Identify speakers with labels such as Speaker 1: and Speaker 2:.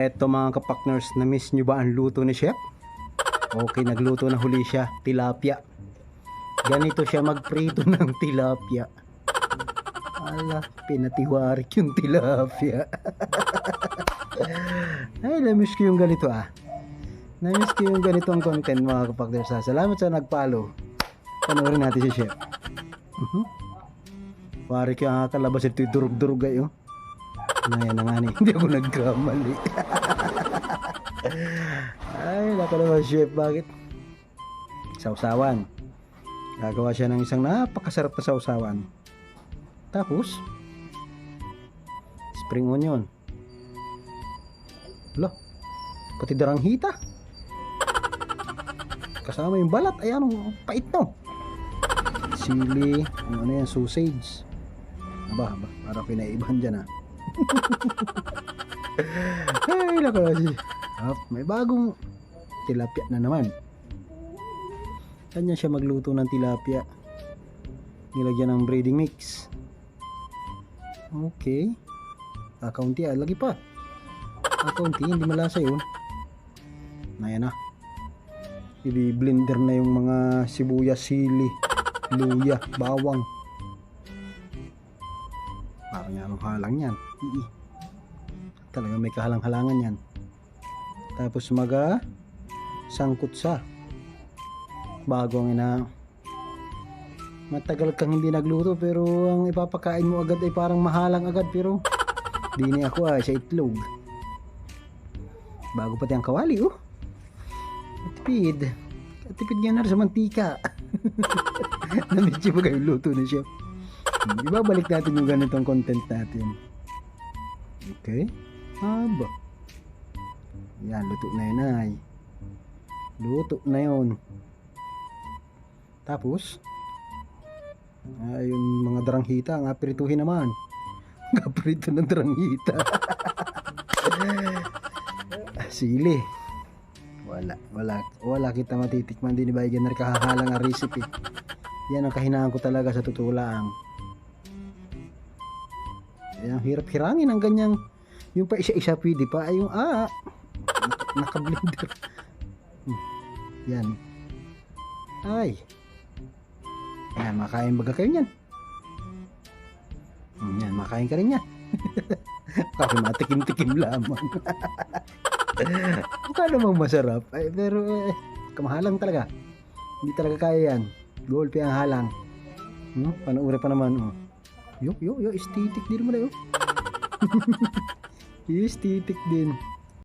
Speaker 1: Eto mga kapakners, na-miss nyo ba ang luto ni Chef? Okay, nagluto na huli siya, tilapia. Ganito siya magprito ng tilapia. Ala, pinatiwarik yung tilapia. Ay, na-miss ko yung ganito Na-miss ko yung ganitong content mga kapakners. Salamat sa nag-follow. Panoorin natin si Chef. Warik yung kalabas ito yung durug-durug ayo. Ayan na nga ni, hindi ako nagkamali. Ay, nako naman Chef, bakit? Sausawan. Gagawa siya ng isang napakasarap na sausawan. Tapos, spring onion. Lo, pati daranghita. Kasama yung balat. Ayan, ang pait no. Sili, ano yan, sausage. Aba, parang pinaiban dyan Ay, nako na may bagong tilapia na naman. Kanya siya magluto ng tilapia. Nilagyan ng breading mix. Okay. Kaunti lagi pa. Kaunti, hindi malasa yun. Ayan na. I-blender na yung mga sibuyas, sili, luya, bawang. Parang anong halang yan. Talaga may kahalang-halangan yan. Tapos sangkot sa bago ang matagal kang hindi nagluto pero ang ipapakain mo agad ay parang mahalang agad, pero dini ako sa itlog. Bago pati ang kawali tipid nga na sa mantika. Na-medyo ba kayo luto na Chef? Ibabalik natin yung ganitong content natin. Okay. Aba. Yan, luto na yun ay. Luto na yun. Tapos, yung mga daranghita, ang aprituhin naman. Aprito ng daranghita. Sili. Wala kita matitikman din ba yan na kahahalang ang recipe. Yan ang kahinaan ko talaga sa tutulaang. Ang hirap hirangin ang ganyang, yung pa isa-isa pwede pa, yung naka-blender. Yan. Ay. Yan, makain baga kayo niyan. Yan, makain ka rin yan. Kasi matikim-tikim lamang. Mukha namang masarap. Ay, pero kamahalang talaga. Hindi talaga kaya yan. Golpe ang halang. Panuuri pa naman. Yo, aesthetic din mo na Aesthetic din.